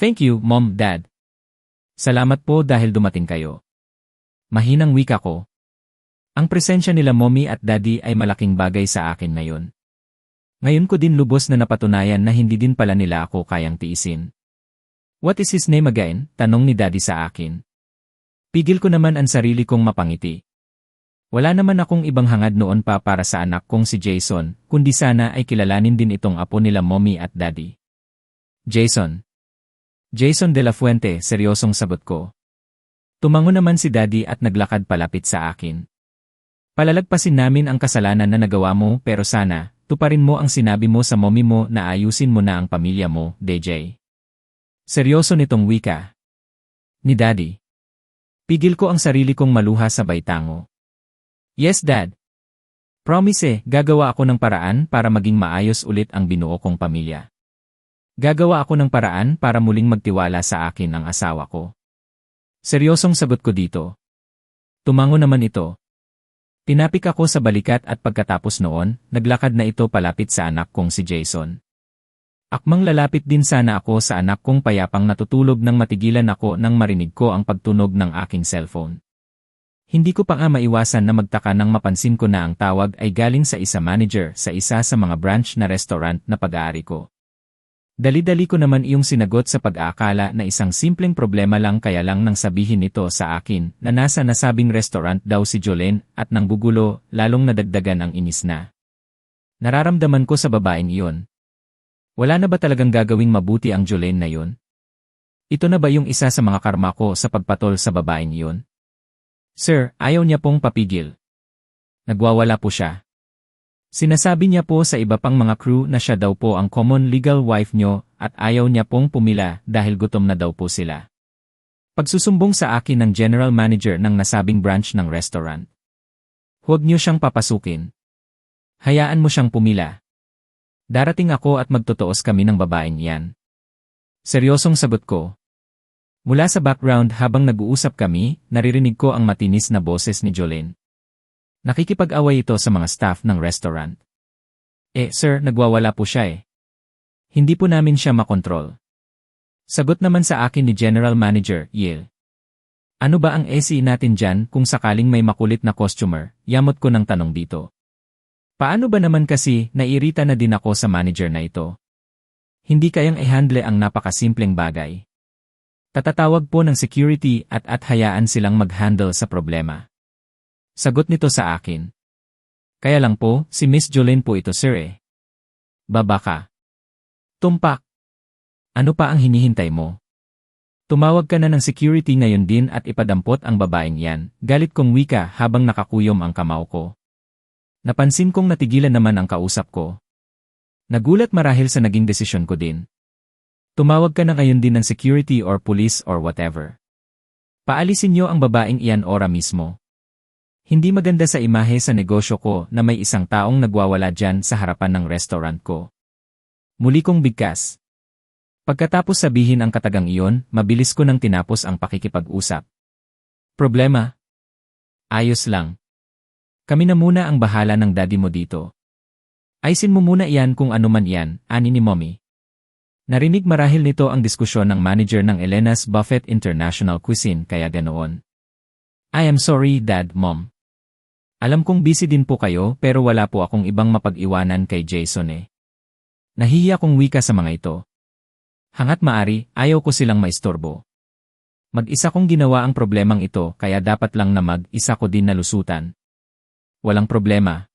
Thank you, Mom, Dad. Salamat po dahil dumating kayo. Mahinang wika ko. Ang presensya nila Mommy at Daddy ay malaking bagay sa akin ngayon. Ngayon ko din lubos na napatunayan na hindi din pala nila ako kayang tiisin. What is his name again? Tanong ni Daddy sa akin. Pigil ko naman ang sarili kong mapangiti. Wala naman akong ibang hangad noon pa para sa anak kong si Jason, kundi sana ay kilalanin din itong apo nila Mommy at Daddy. Jason. Jason de la Fuente, seryosong sagot ko. Tumango naman si Daddy at naglakad palapit sa akin. Palalagpasin namin ang kasalanan na nagawa mo pero sana, tuparin mo ang sinabi mo sa mommy mo na ayusin mo na ang pamilya mo, DJ. Seryoso nitong wika ni Daddy. Pigil ko ang sarili kong maluha sabay tango. Yes, Dad. Promise, gagawa ako ng paraan para maging maayos ulit ang binuo kong pamilya. Gagawa ako ng paraan para muling magtiwala sa akin ang asawa ko. Seryosong sagot ko dito. Tumango naman ito. Tinapik ako sa balikat at pagkatapos noon, naglakad na ito palapit sa anak kong si Jason. Akmang lalapit din sana ako sa anak kong payapang natutulog nang matigilan ako nang marinig ko ang pagtunog ng aking cellphone. Hindi ko pa nga maiwasan na magtaka nang mapansin ko na ang tawag ay galing sa isa manager sa isa sa mga branch na restaurant na pag-aari ko. Dali-dali ko naman iyong sinagot sa pag-aakala na isang simpleng problema lang kaya lang nang sabihin nito sa akin na nasa nasabing restaurant daw si Jolene at nang gugulo, lalong nadagdagan ang inis na. Nararamdaman ko sa babaeng iyon. Wala na ba talagang gagawing mabuti ang Jolene na yun? Ito na ba yung isa sa mga karma ko sa pagpatol sa babaeng iyon? Sir, ayaw niya pong papigil. Nagwawala po siya. Sinasabi niya po sa iba pang mga crew na siya daw po ang common legal wife nyo at ayaw niya pong pumila dahil gutom na daw po sila. Pagsusumbong sa akin ng general manager ng nasabing branch ng restaurant. Huwag niyo siyang papasukin. Hayaan mo siyang pumila. Darating ako at magtotoos kami ng babaeng yan. Seryosong sagot ko. Mula sa background habang nag-uusap kami, naririnig ko ang matinis na boses ni Jolene. Nakikipag-away ito sa mga staff ng restaurant. Sir, nagwawala po siya eh. Hindi po namin siya makontrol. Sagot naman sa akin ni General Manager, Yale. Ano ba ang SE natin dyan kung sakaling may makulit na customer? Yamot ko ng tanong dito. Paano ba naman kasi nairita na din ako sa manager na ito? Hindi kayang i-handle ang napakasimpleng bagay. Tatatawag po ng security at hayaan silang mag-handle sa problema. Sagot nito sa akin. Kaya lang po, si Miss Jolene po ito sir eh. Baba ka. Tumpak. Ano pa ang hinihintay mo? Tumawag ka na ng security ngayon din at ipadampot ang babaeng yan, galit kong wika habang nakakuyom ang kamao ko. Napansin kong natigilan naman ang kausap ko. Nagulat marahil sa naging desisyon ko din. Tumawag ka na ngayon din ng security or police or whatever. Paalisin niyo ang babaeng iyan ora mismo. Hindi maganda sa imahe sa negosyo ko na may isang taong nagwawala dyan sa harapan ng restaurant ko. Muli kong bigkas. Pagkatapos sabihin ang katagang iyon, mabilis ko nang tinapos ang pakikipag-usap. Problema? Ayos lang. Kami na muna ang bahala ng daddy mo dito. Ayusin mo muna iyan kung ano man iyan, ani ni Mommy. Narinig marahil nito ang diskusyon ng manager ng Elena's Buffet International Cuisine kaya ganoon. I am sorry, Dad, Mom. Alam kong busy din po kayo pero wala po akong ibang mapag-iwanan kay Jason eh. Nahihiya kong wika sa mga ito. Hangat maari, ayaw ko silang maistorbo. Mag-isa kong ginawa ang problemang ito kaya dapat lang na mag-isa ko din nalusutan. Walang problema.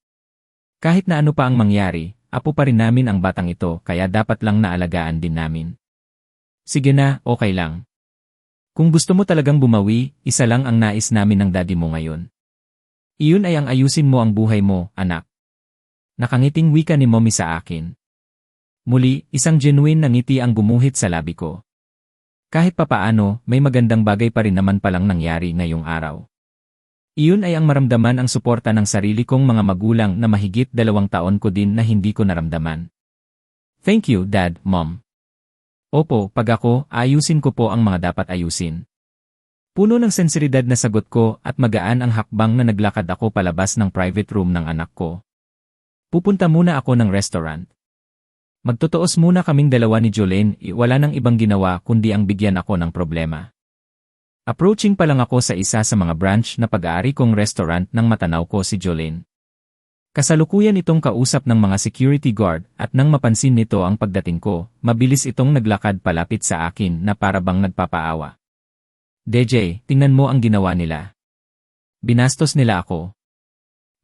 Kahit na ano pa ang mangyari, apo pa rin namin ang batang ito kaya dapat lang naalagaan din namin. Sige na, okay lang. Kung gusto mo talagang bumawi, isa lang ang nais namin ng daddy mo ngayon. Iyon ay ang ayusin mo ang buhay mo, anak. Nakangiting wika ni Mommy sa akin. Muli, isang genuine na ngiti ang gumuhit sa labi ko. Kahit papaano, may magandang bagay pa rin naman palang nangyari ngayong araw. Iyon ay ang maramdaman ang suporta ng sarili kong mga magulang na mahigit 2 taon ko din na hindi ko naramdaman. Thank you, Dad, Mom. Opo, pag ako, ayusin ko po ang mga dapat ayusin. Puno ng sensiridad na sagot ko at magaan ang hakbang na naglakad ako palabas ng private room ng anak ko. Pupunta muna ako ng restaurant. Magtotoos muna kaming dalawa ni Jolene, wala nang ibang ginawa kundi ang bigyan ako ng problema. Approaching pa lang ako sa isa sa mga branch na pag-aari kong restaurant nang matanaw ko si Jolene. Kasalukuyan itong kausap ng mga security guard at nang mapansin nito ang pagdating ko, mabilis itong naglakad palapit sa akin na para bang nagpapaawa. DJ, tingnan mo ang ginawa nila. Binastos nila ako.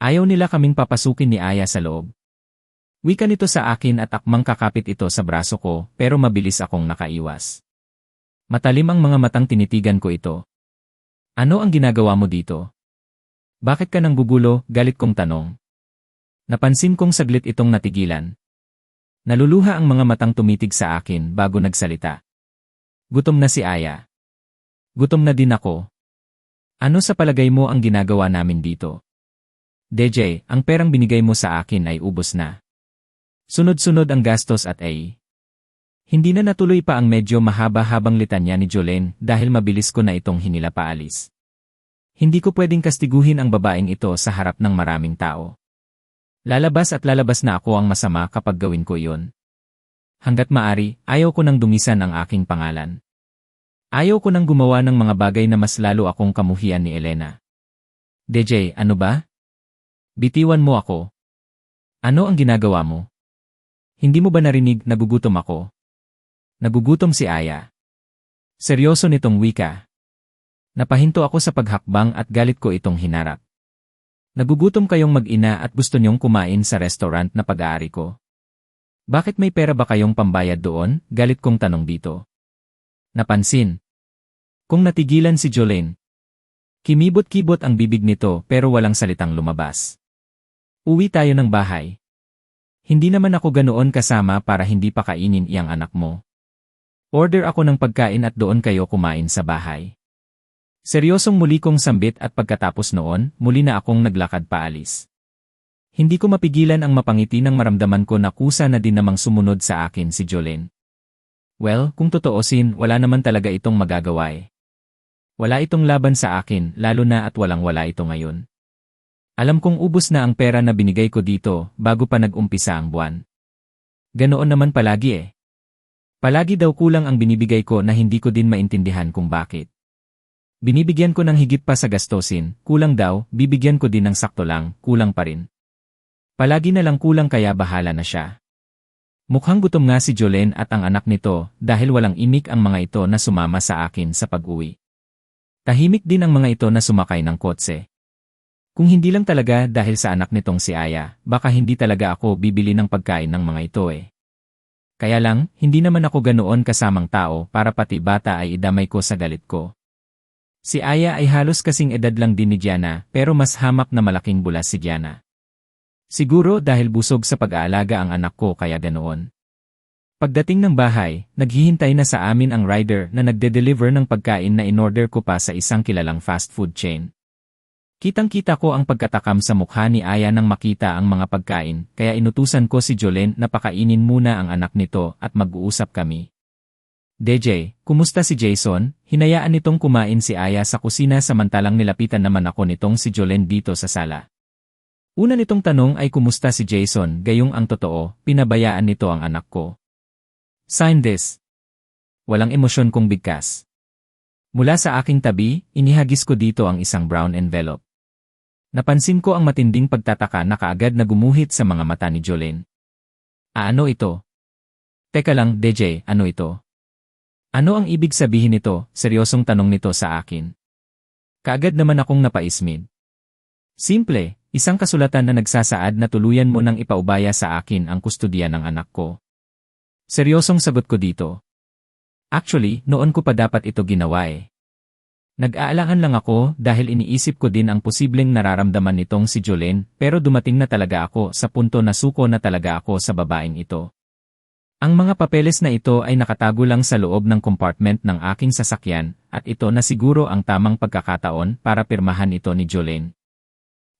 Ayaw nila kaming papasukin ni Aya sa loob. Wika nito sa akin at akmang kakapit ito sa braso ko pero mabilis akong nakaiwas. Matalim ang mga matang tinitigan ko ito. Ano ang ginagawa mo dito? Bakit ka nang gugulo? Galit kong tanong. Napansin kong saglit itong natigilan. Naluluha ang mga matang tumitig sa akin bago nagsalita. Gutom na si Aya. Gutom na din ako. Ano sa palagay mo ang ginagawa namin dito? DJ, ang perang binigay mo sa akin ay ubos na. Sunod-sunod ang gastos at ay. Hindi na natuloy pa ang medyo mahaba-habang litanya ni Jolene dahil mabilis ko na itong hinila paalis. Hindi ko pwedeng kastiguhin ang babaeng ito sa harap ng maraming tao. Lalabas at lalabas na ako ang masama kapag gawin ko iyon. Hanggat maari, ayaw ko nang dumisan ang aking pangalan. Ayaw ko nang gumawa ng mga bagay na mas lalo akong kamuhian ni Elena. DJ, ano ba? Bitiwan mo ako. Ano ang ginagawa mo? Hindi mo ba narinig nagugutom ako? Nagugutom si Aya. Seryoso nitong wika. Napahinto ako sa paghakbang at galit ko itong hinarap. Nagugutom kayong mag-ina at gusto niyong kumain sa restaurant na pag-aari ko. Bakit may pera ba kayong pambayad doon? Galit kong tanong dito. Napansin. Kung natigilan si Jolene. Kimibot-kibot ang bibig nito pero walang salitang lumabas. Uwi tayo ng bahay. Hindi naman ako ganoon kasama para hindi pa kainin iyang anak mo. Order ako ng pagkain at doon kayo kumain sa bahay. Seryosong muli kong sambit at pagkatapos noon, muli na akong naglakad paalis. Hindi ko mapigilan ang mapangiti nang maramdaman ko na kusa na din namang sumunod sa akin si Jolene. Well, kung totoosin, wala naman talaga itong magagawa eh. Wala itong laban sa akin, lalo na at walang-wala ito ngayon. Alam kong ubos na ang pera na binigay ko dito bago pa nag-umpisa ang buwan. Ganoon naman palagi eh. Palagi daw kulang ang binibigay ko na hindi ko din maintindihan kung bakit. Binibigyan ko ng higit pa sa gastosin, kulang daw, bibigyan ko din ng sakto lang, kulang pa rin. Palagi na lang kulang kaya bahala na siya. Mukhang gutom nga si Jolene at ang anak nito dahil walang imik ang mga ito na sumama sa akin sa pag-uwi. Tahimik din ang mga ito na sumakay ng kotse. Kung hindi lang talaga dahil sa anak nitong si Aya, baka hindi talaga ako bibili ng pagkain ng mga ito eh. Kaya lang, hindi naman ako ganoon kasamang tao para pati bata ay idamay ko sa galit ko. Si Aya ay halos kasing edad lang din ni Diana pero mas hamak na malaking bulas si Diana. Siguro dahil busog sa pag-aalaga ang anak ko kaya ganoon. Pagdating ng bahay, naghihintay na sa amin ang rider na nagde-deliver ng pagkain na inorder ko pa sa isang kilalang fast food chain. Kitang-kita ko ang pagkatakam sa mukha ni Aya nang makita ang mga pagkain kaya inutusan ko si Jolene na pakainin muna ang anak nito at mag-uusap kami. DJ, kumusta si Jason? Hinayaan nitong kumain si Aya sa kusina samantalang nilapitan naman ako nitong si Jolene dito sa sala. Una nitong tanong ay kumusta si Jason, gayong ang totoo, pinabayaan nito ang anak ko. Sign this. Walang emosyon kong bigkas. Mula sa aking tabi, inihagis ko dito ang isang brown envelope. Napansin ko ang matinding pagtataka na kaagad na gumuhit sa mga mata ni Jolene. Ano ito? Teka lang, DJ, ano ito? Ano ang ibig sabihin nito? Seryosong tanong nito sa akin. Kaagad naman akong napaismid. Simple, isang kasulatan na nagsasaad na tuluyan mo nang ipaubaya sa akin ang kustodiya ng anak ko. Seryosong sagot ko dito. Actually, noon ko pa dapat ito ginawa eh. Nag-aalangan lang ako dahil iniisip ko din ang posibleng nararamdaman nitong si Jolene pero dumating na talaga ako sa punto na suko na talaga ako sa babaeng ito. Ang mga papeles na ito ay nakatago lang sa loob ng compartment ng aking sasakyan at ito na siguro ang tamang pagkakataon para pirmahan ito ni Jolene.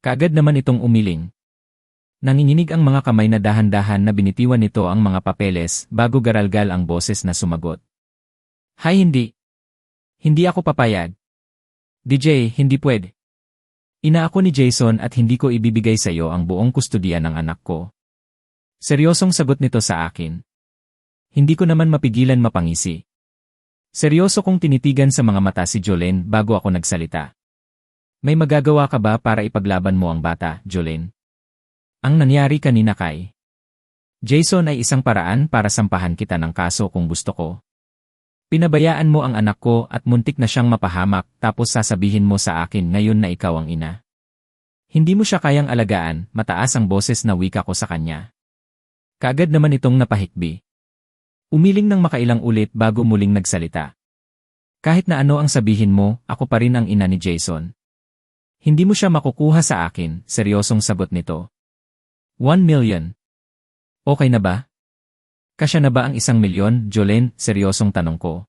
Kaagad naman itong umiling. Nanginginig ang mga kamay na dahan-dahan na binitiwan nito ang mga papeles bago garalgal ang boses na sumagot. Hay hindi. Hindi ako papayag. DJ, hindi pwede. Ina ako ni Jason at hindi ko ibibigay sa iyo ang buong kustodiya ng anak ko. Seryosong sagot nito sa akin. Hindi ko naman mapigilan mapangisi. Seryoso kong tinitigan sa mga mata si Jolene bago ako nagsalita. May magagawa ka ba para ipaglaban mo ang bata, Jolene? Ang nangyari kanina kay Jason ay isang paraan para sampahan kita ng kaso kung gusto ko. Pinabayaan mo ang anak ko at muntik na siyang mapahamak tapos sasabihin mo sa akin ngayon na ikaw ang ina. Hindi mo siya kayang alagaan, mataas ang boses na wika ko sa kanya. Kaagad naman itong napahikbi. Umiling ng makailang ulit bago muling nagsalita. Kahit na ano ang sabihin mo, ako pa rin ang ina ni Jason. Hindi mo siya makukuha sa akin, seryosong sagot nito. 1 million. Okay na ba? Kasya na ba ang 1 milyon, Jolene? Seryosong tanong ko.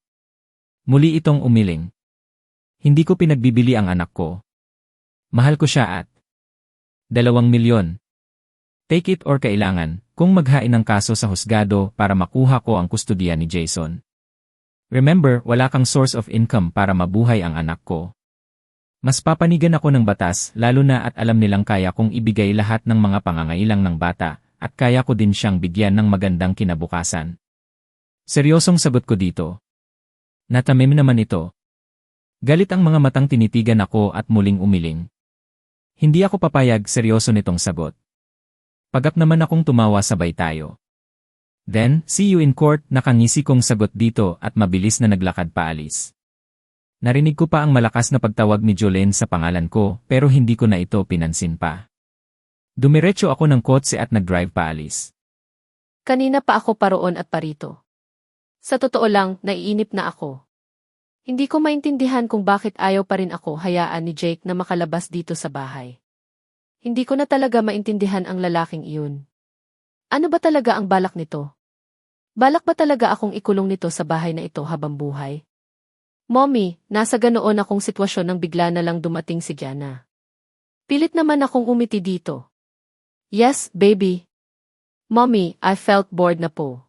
Muli itong umiling. Hindi ko pinagbibili ang anak ko. Mahal ko siya at 2 milyon. Take it or kailangan, kung maghain ng kaso sa husgado para makuha ko ang kustudiya ni Jason. Remember, wala kang source of income para mabuhay ang anak ko. Mas papanigan ako ng batas lalo na at alam nilang kaya kong ibigay lahat ng mga pangangailang ng bata at kaya ko din siyang bigyan ng magandang kinabukasan. Seryosong sagot ko dito. Natamim naman ito. Galit ang mga matang tinitigan ako at muling umiling. Hindi ako papayag, seryoso nitong sagot. Pagap naman akong tumawa sabay tayo. Then, see you in court, nakangisi kong sagot dito at mabilis na naglakad paalis. Narinig ko pa ang malakas na pagtawag ni Jolene sa pangalan ko pero hindi ko na ito pinansin pa. Dumiretso ako ng kotse at nag-drive paalis. Kanina pa ako paroon at parito. Sa totoo lang, naiinip na ako. Hindi ko maintindihan kung bakit ayaw pa rin ako hayaan ni Jake na makalabas dito sa bahay. Hindi ko na talaga maintindihan ang lalaking iyon. Ano ba talaga ang balak nito? Balak ba talaga akong ikulong nito sa bahay na ito habang buhay? Mommy, nasa ganoon akong sitwasyon nang bigla na lang dumating si Gianna. Pilit naman akong umiti dito. Yes, baby. Mommy, I felt bored na po.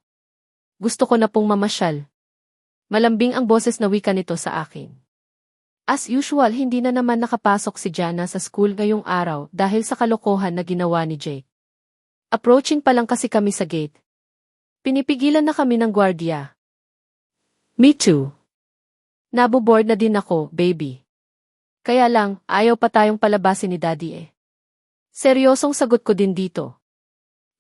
Gusto ko na pong mamasyal. Malambing ang boses na wika nito sa akin. As usual, hindi na naman nakapasok si Gianna sa school ngayong araw dahil sa kalokohan na ginawa ni Jake. Approaching pa lang kasi kami sa gate. Pinipigilan na kami ng gwardiya. Me too. Naboboard na din ako, baby. Kaya lang, ayaw pa tayong palabasin ni Daddy eh. Seryosong sagot ko din dito.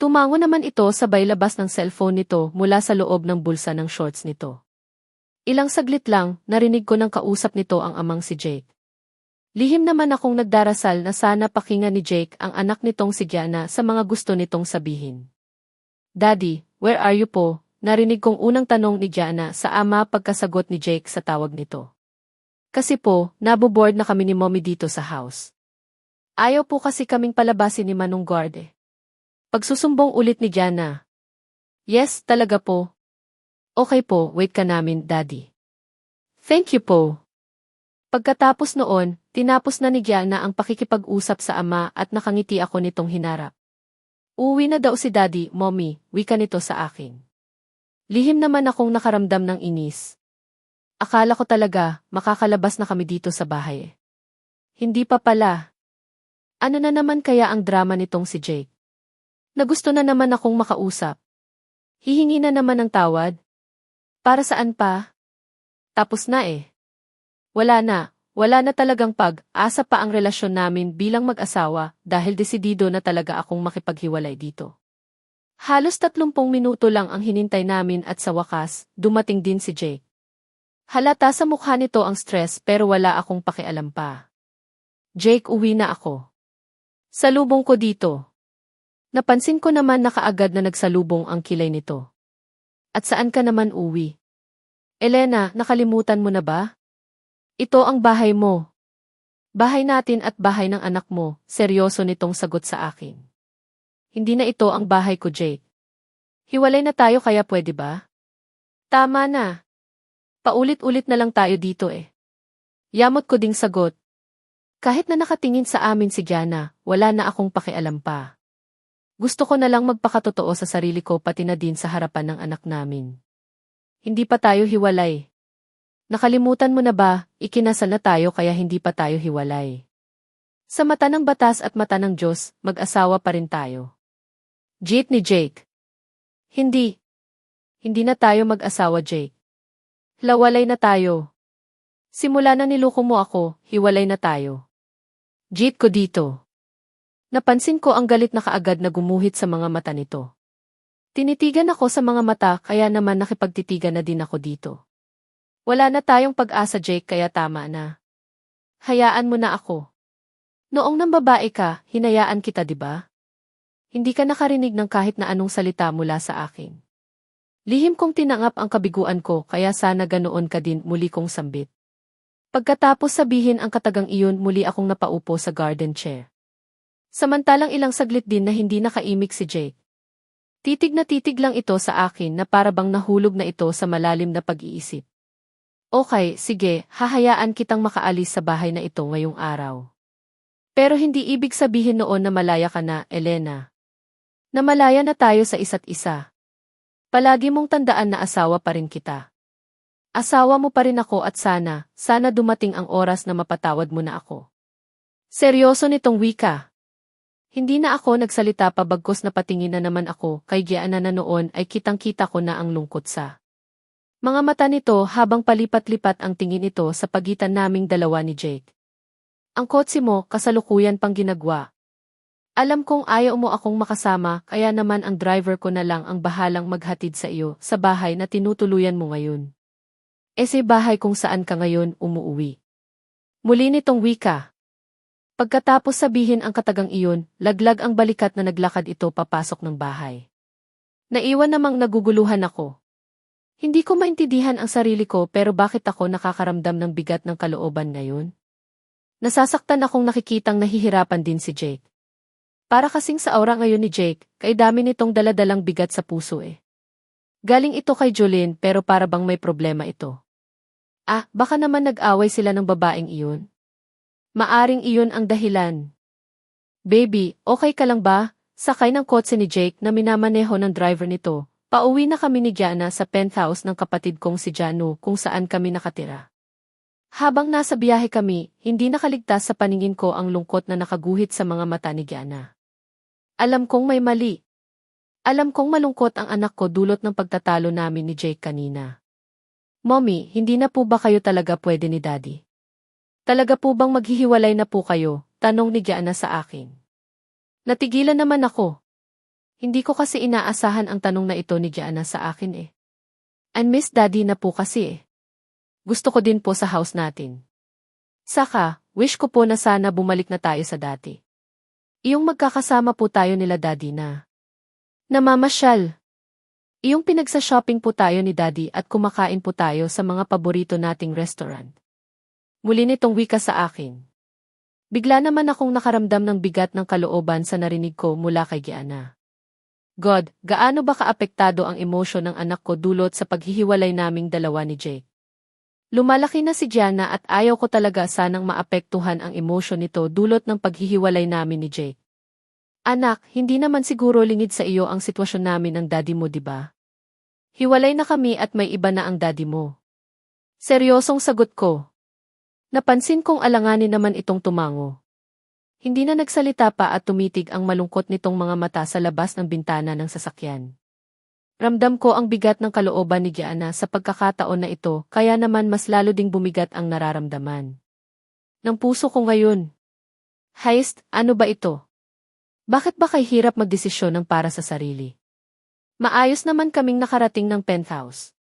Tumango naman ito sabay labas ng cellphone nito mula sa loob ng bulsa ng shorts nito. Ilang saglit lang, narinig ko ng kausap nito ang amang si Jake. Lihim naman akong nagdarasal na sana pakinggan ni Jake ang anak nitong si Gianna sa mga gusto nitong sabihin. Daddy, where are you po? Narinig kong unang tanong ni Gianna sa ama pagkasagot ni Jake sa tawag nito. Kasi po, naboboard na kami ni Mommy dito sa house. Ayaw po kasi kaming palabasin ni Manong Guard eh. Pagsusumbong ulit ni Gianna. Yes, talaga po. Okay po, wait ka namin, Daddy. Thank you po. Pagkatapos noon, tinapos na ni Gianna ang pakikipag-usap sa ama at nakangiti ako nitong hinarap. Uwi na daw si Daddy, Mommy, wika nito sa akin. Lihim naman akong nakaramdam ng inis. Akala ko talaga, makakalabas na kami dito sa bahay. Hindi pa pala. Ano na naman kaya ang drama nitong si Jake? Nagusto na naman akong makausap. Hihingi na naman ng tawad. Para saan pa? Tapos na eh. Wala na talagang pag-asa pa ang relasyon namin bilang mag-asawa dahil desidido na talaga akong makipaghiwalay dito. Halos 30 minuto lang ang hinintay namin at sa wakas, dumating din si Jake. Halata sa mukha nito ang stress pero wala akong pakialam pa. Jake, uwi na ako. Salubong ko dito. Napansin ko naman na kaagad na nagsalubong ang kilay nito. At saan ka naman uwi? Elena, nakalimutan mo na ba? Ito ang bahay mo. Bahay natin at bahay ng anak mo, seryoso nitong sagot sa akin. Hindi na ito ang bahay ko, Jake. Hiwalay na tayo kaya pwede ba? Tama na. Paulit-ulit na lang tayo dito eh. Yamot ko ding sagot. Kahit na nakatingin sa amin si Gianna, wala na akong pakialam pa. Gusto ko na lang magpakatotoo sa sarili ko pati na din sa harapan ng anak namin. Hindi pa tayo hiwalay. Nakalimutan mo na ba, ikinasal na tayo kaya hindi pa tayo hiwalay. Sa mata ng batas at mata ng Diyos, mag-asawa pa rin tayo. Jeet ni Jake. Hindi. Hindi na tayo mag-asawa, Jake. Lawalay na tayo. Simula na niloko mo ako, hiwalay na tayo. Jeet ko dito. Napansin ko ang galit na kaagad na gumuhit sa mga mata nito. Tinitigan ako sa mga mata kaya naman nakipagtitigan na din ako dito. Wala na tayong pag-asa, Jake, kaya tama na. Hayaan mo na ako. Noong nang babae ka, hinayaan kita, di ba? Hindi ka nakarinig ng kahit na anong salita mula sa akin. Lihim kong tinangap ang kabiguan ko kaya sana ganoon ka din, muli kong sambit. Pagkatapos sabihin ang katagang iyon, muli akong napaupo sa garden chair. Samantalang ilang saglit din na hindi nakaimik si Jake. Titig na titig lang ito sa akin na para bang nahulog na ito sa malalim na pag-iisip. Okay, sige, hahayaan kitang makaalis sa bahay na ito ngayong araw. Pero hindi ibig sabihin noon na malaya ka na, Elena. Na malaya na tayo sa isa't isa. Palagi mong tandaan na asawa pa rin kita. Asawa mo pa rin ako at sana dumating ang oras na mapatawad mo na ako. Seryoso nitong wika. Hindi na ako nagsalita pa bagkus napatingin na naman ako kay Gianna na noon ay kitang-kita ko na ang lungkot sa mga mata nito habang palipat-lipat ang tingin ito sa pagitan naming dalawa ni Jake. Ang kotse mo kasalukuyan pang ginagawa. Alam kong ayaw mo akong makasama kaya naman ang driver ko na lang ang bahalang maghatid sa iyo sa bahay na tinutuluyan mo ngayon. Ese bahay kung saan ka ngayon umuuwi. Muli nitong wika. Pagkatapos sabihin ang katagang iyon, laglag ang balikat na naglakad ito papasok ng bahay. Naiwan namang naguguluhan ako. Hindi ko maintindihan ang sarili ko pero bakit ako nakakaramdam ng bigat ng kalooban ngayon? Nasasaktan akong nakikitang nahihirapan din si Jake. Para kasing sa aura ngayon ni Jake, kay dami nitong daladalang bigat sa puso eh. Galing ito kay Jolene pero para bang may problema ito. Baka naman nag-away sila ng babaeng iyon. Maaring iyon ang dahilan. Baby, okay ka lang ba? Sakay ng kotse ni Jake na minamaneho ng driver nito. Pauwi na kami ni Gianna sa penthouse ng kapatid kong si Janu kung saan kami nakatira. Habang nasa biyahe kami, hindi nakaligtas sa paningin ko ang lungkot na nakaguhit sa mga mata ni Gianna. Alam kong may mali. Alam kong malungkot ang anak ko dulot ng pagtatalo namin ni Jake kanina. Mommy, hindi na po ba kayo talaga pwede ni Daddy? Talaga po bang maghihiwalay na po kayo? Tanong ni Gianna sa akin. Natigilan naman ako. Hindi ko kasi inaasahan ang tanong na ito ni Gianna sa akin eh. And miss Daddy na po kasi eh. Gusto ko din po sa house natin. Saka, wish ko po na sana bumalik na tayo sa dati. Iyong magkakasama po tayo nila Daddy na namamasyal. Iyong pinagsa-shopping po tayo ni Daddy at kumakain po tayo sa mga paborito nating restaurant. Muli nitong wika sa akin. Bigla naman akong nakaramdam ng bigat ng kalooban sa narinig ko mula kay Gianna. God, gaano ba kaapektado ang emosyon ng anak ko dulot sa paghihiwalay naming dalawa ni Jake? Lumalaki na si Gianna at ayaw ko talaga sanang maapektuhan ang emosyon nito dulot ng paghihiwalay namin ni Jake. Anak, hindi naman siguro lingid sa iyo ang sitwasyon namin ng daddy mo, di ba? Hiwalay na kami at may iba na ang daddy mo. Seryosong sagot ko. Napansin kong alanganin naman itong tumango. Hindi na nagsalita pa at tumitig ang malungkot nitong mga mata sa labas ng bintana ng sasakyan. Ramdam ko ang bigat ng kalooban ni Gianna sa pagkakataon na ito kaya naman mas lalo ding bumigat ang nararamdaman ng puso ko ngayon. Heist, ano ba ito? Bakit ba kay hirap magdesisyon ng para sa sarili? Maayos naman kaming nakarating ng penthouse.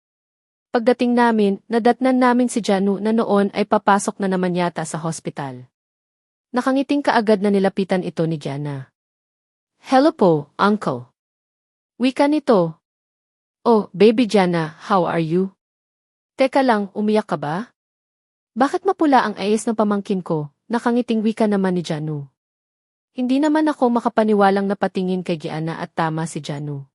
Pagdating namin, nadatnan namin si Janu na noon ay papasok na naman yata sa hospital. Nakangiting kaagad na nilapitan ito ni Gianna. Hello po, Uncle. Wika nito. Oh, baby Gianna, how are you? Teka lang, umiyak ka ba? Bakit mapula ang ayes ng pamangkin ko? Nakangiting wika naman ni Janu. Hindi naman ako makapaniwalang napatingin kay Gianna at tama si Janu.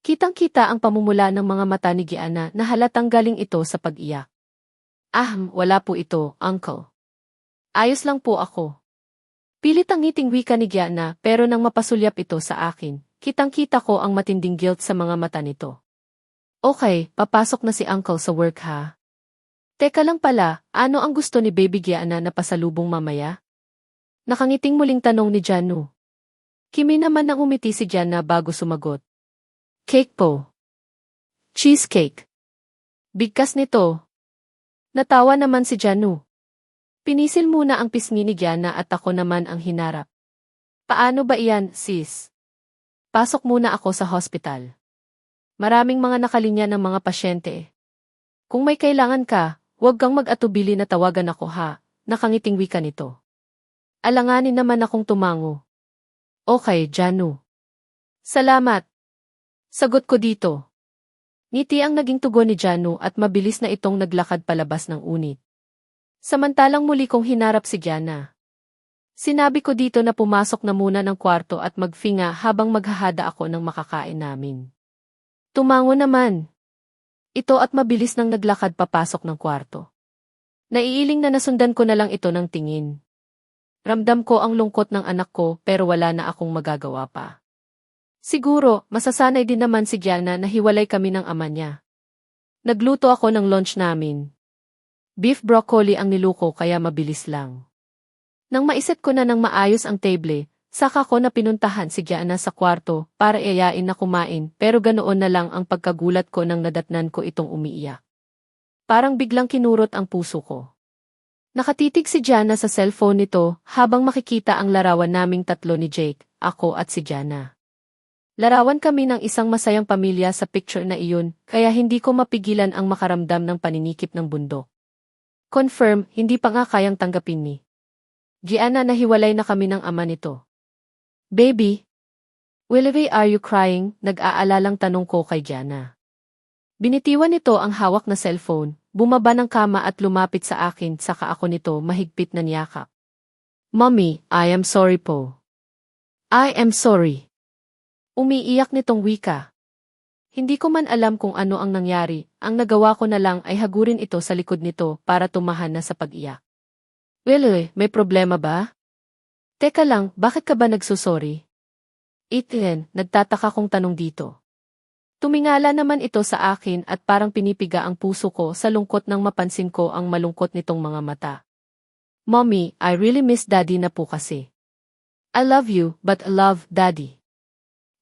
Kitang-kita ang pamumula ng mga mata ni Gianna na halatang galing ito sa pag-iyak. Wala po ito, Uncle. Ayos lang po ako. Pilit ang ngiting wika ni Gianna pero nang mapasulyap ito sa akin, kitang-kita ko ang matinding guilt sa mga mata nito. Okay, papasok na si Uncle sa work ha. Teka lang pala, ano ang gusto ni Baby Gianna na pasalubong mamaya? Nakangiting muling tanong ni Janu. Kimi naman nang umiti si Gianna bago sumagot. Cake po. Cheesecake. Bigkas nito. Natawa naman si Janu. Pinisil muna ang pisngi ni Gianna at ako naman ang hinarap. Paano ba iyan, sis? Pasok muna ako sa hospital. Maraming mga nakalinya ng mga pasyente. Kung may kailangan ka, huwag kang mag-atubili na tawagan ako ha, nakangiting wika nito. Alanganin naman akong tumango. Okay, Janu. Salamat. Sagot ko dito. Ngiti ang naging tugon ni Janu at mabilis na itong naglakad palabas ng unit. Samantalang muli kong hinarap si Gianna. Sinabi ko dito na pumasok na muna ng kwarto at magfinga habang maghahada ako ng makakain namin. Tumango naman. Ito at mabilis nang naglakad papasok ng kwarto. Naiiling na nasundan ko na lang ito ng tingin. Ramdam ko ang lungkot ng anak ko pero wala na akong magagawa pa. Siguro, masasanay din naman si Gianna na hiwalay kami ng ama niya. Nagluto ako ng lunch namin. Beef broccoli ang niluko kaya mabilis lang. Nang maiset ko na ng maayos ang table, saka ko na pinuntahan si Gianna sa kwarto para iayain na kumain pero ganoon na lang ang pagkagulat ko nang nadatnan ko itong umiiyak. Parang biglang kinurot ang puso ko. Nakatitig si Gianna sa cellphone nito habang makikita ang larawan naming tatlo ni Jake, ako at si Gianna. Larawan kami ng isang masayang pamilya sa picture na iyon, kaya hindi ko mapigilan ang makaramdam ng paninikip ng bundok. Confirm, hindi pa nga kayang tanggapin ni Gianna na hiwalay na kami ng ama nito. Baby, Willoughby, are you crying? Nag-aalalang tanong ko kay Gianna. Binitiwan nito ang hawak na cellphone, bumaba ng kama at lumapit sa akin saka ako nito mahigpit na niyakap. Mommy, I am sorry po. I am sorry. Umiiyak nitong wika. Hindi ko man alam kung ano ang nangyari, ang nagawa ko na lang ay hagurin ito sa likod nito para tumahan na sa pag-iyak. Willoughby, may problema ba? Teka lang, bakit ka ba nagsusorry? Ethan, nagtataka kong tanong dito. Tumingala naman ito sa akin at parang pinipiga ang puso ko sa lungkot nang mapansin ko ang malungkot nitong mga mata. Mommy, I really miss Daddy na po kasi. I love you, but I love Daddy.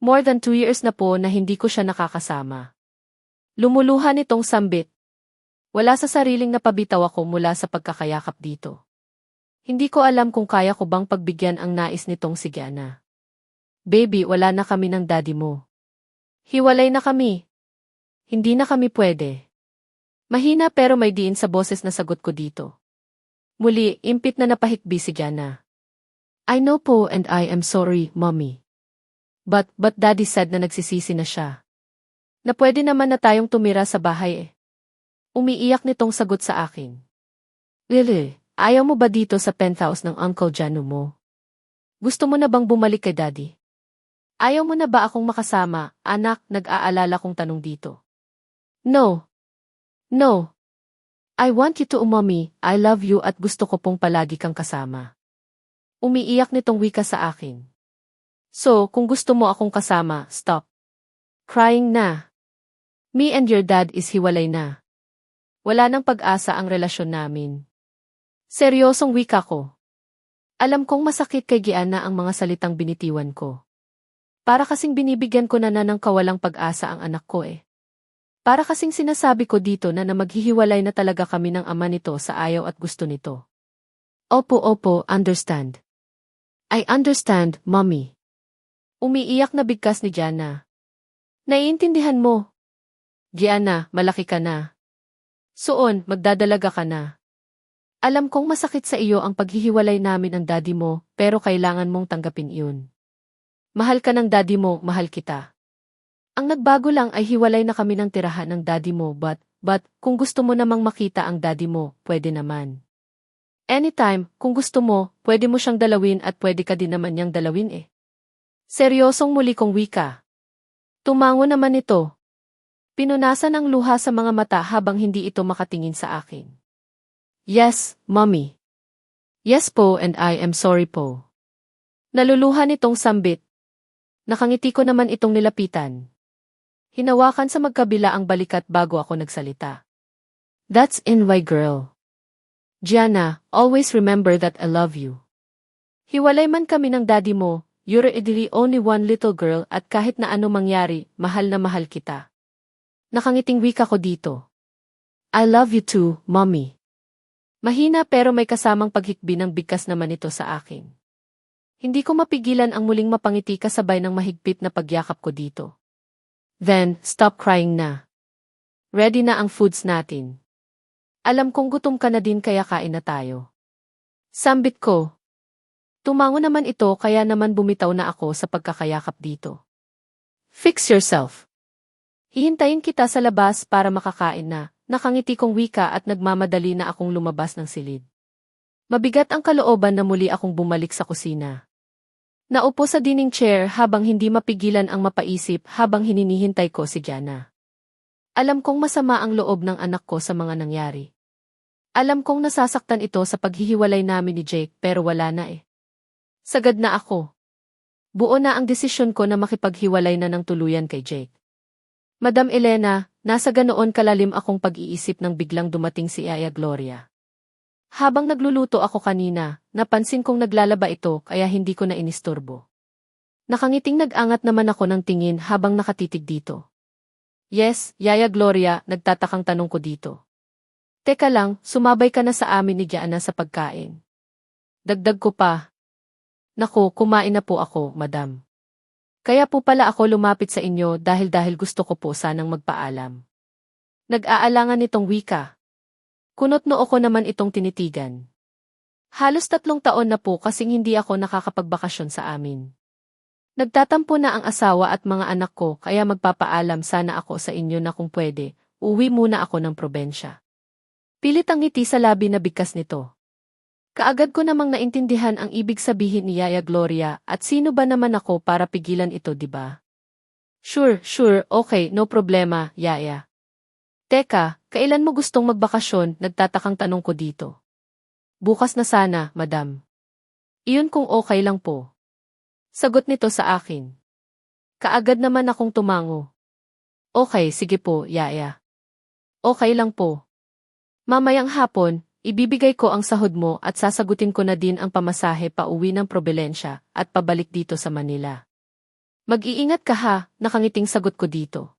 More than 2 years na po na hindi ko siya nakakasama. Lumuluha nitong sambit. Wala sa sariling napabitaw ako mula sa pagkakayakap dito. Hindi ko alam kung kaya ko bang pagbigyan ang nais nitong si Gianna. Baby, wala na kami ng daddy mo. Hiwalay na kami. Hindi na kami pwede. Mahina pero may diin sa boses na sagot ko dito. Muli, impit na napahikbi si Gianna. I know po and I am sorry, Mommy. But Daddy said na nagsisisi na siya. Na pwede naman na tayong tumira sa bahay eh. Umiiyak nitong sagot sa akin. Lily, ayaw mo ba dito sa penthouse ng Uncle Janu mo? Gusto mo na bang bumalik kay Daddy? Ayaw mo na ba akong makasama, anak? Nag-aalala kong tanong dito. No. No. I want you to, Mommy. I love you at gusto ko pong palagi kang kasama. Umiiyak nitong wika sa akin. So, kung gusto mo akong kasama, stop. Crying na. Me and your dad is hiwalay na. Wala nang pag-asa ang relasyon namin. Seryosong wika ko. Alam kong masakit kay Gianna ang mga salitang binitiwan ko. Para kasing binibigyan ko na ng kawalang pag-asa ang anak ko eh. Para kasing sinasabi ko dito na maghihiwalay na talaga kami ng ama nito sa ayaw at gusto nito. Opo, understand. I understand, Mommy. Umiiyak na bigkas ni Gianna. Naiintindihan mo. Gianna, malaki ka na. Soon, magdadalaga ka na. Alam kong masakit sa iyo ang paghihiwalay namin ng daddy mo, pero kailangan mong tanggapin iyon. Mahal ka ng daddy mo, mahal kita. Ang nagbago lang ay hiwalay na kami ng tirahan ng daddy mo, but, kung gusto mo namang makita ang daddy mo, pwede naman. Anytime, kung gusto mo, pwede mo siyang dalawin at pwede ka din naman niyang dalawin eh. Seryosong muli kong wika. Tumango naman ito. Pinunasan ang luha sa mga mata habang hindi ito makatingin sa akin. Yes, Mommy. Yes po and I am sorry po. Naluluha nitong sambit. Nakangiti ko naman itong nilapitan. Hinawakan sa magkabila ang balikat bago ako nagsalita. That's in why girl. Gianna, always remember that I love you. Hiwalay man kami ng daddy mo, you're really only one little girl at kahit na ano mangyari, mahal na mahal kita. Nakangiting wika ko dito. I love you too, mommy. Mahina pero may kasamang paghikbi ng bigkas naman ito sa akin. Hindi ko mapigilan ang muling mapangiti kasabay ng mahigpit na pagyakap ko dito. Then, stop crying na. Ready na ang foods natin. Alam kong gutom ka na din kaya kain na tayo. Sambit ko. Tumango naman ito kaya naman bumitaw na ako sa pagkakayakap dito. Fix yourself. Hihintayin kita sa labas para makakain na, nakangiti kong wika at nagmamadali na akong lumabas ng silid. Mabigat ang kalooban na muli akong bumalik sa kusina. Naupo sa dining chair habang hindi mapigilan ang mapaisip habang hininihintay ko si Gianna. Alam kong masama ang loob ng anak ko sa mga nangyari. Alam kong nasasaktan ito sa paghihiwalay namin ni Jake pero wala na eh. Sagad na ako. Buo na ang desisyon ko na makipaghiwalay na ng tuluyan kay Jake. Madam Elena, nasa ganoon kalalim akong pag-iisip nang biglang dumating si Yaya Gloria. Habang nagluluto ako kanina, napansin kong naglalaba ito kaya hindi ko na inisturbo. Nakangiting nag-angat naman ako ng tingin habang nakatitig dito. Yes, Yaya Gloria, nagtatakang tanong ko dito. Teka lang, sumabay ka na sa amin ni Gianna sa pagkain. Dagdag ko pa. Naku, kumain na po ako, madam. Kaya po pala ako lumapit sa inyo dahil gusto ko po sanang magpaalam. Nag-aalangan nitong wika. Kunot noo ko naman itong tinitigan. Halos 3 taon na po kasing hindi ako nakakapagbakasyon sa amin. Nagtatampo na ang asawa at mga anak ko kaya magpapaalam sana ako sa inyo na kung pwede, uwi muna ako ng probensya. Pilit ang ngiti sa labi na bigkas nito. Kaagad ko namang naintindihan ang ibig sabihin ni Yaya Gloria at sino ba naman ako para pigilan ito, diba? Sure, okay, no problema, Yaya. Teka, kailan mo gustong magbakasyon? Nagtatakang tanong ko dito. Bukas na sana, madam. Iyon kung okay lang po. Sagot nito sa akin. Kaagad naman akong tumango. Okay, sige po, Yaya. Okay lang po. Mamayang hapon, ibibigay ko ang sahod mo at sasagutin ko na din ang pamasahe pa uwi ng probelensya at pabalik dito sa Manila. Mag-iingat ka ha, nakangiting sagot ko dito.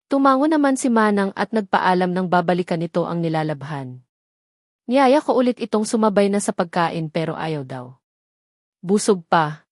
Tumango naman si Manang at nagpaalam ng babalikan nito ang nilalabhan. Niyaya ko ulit itong sumabay na sa pagkain pero ayaw daw. Busog pa.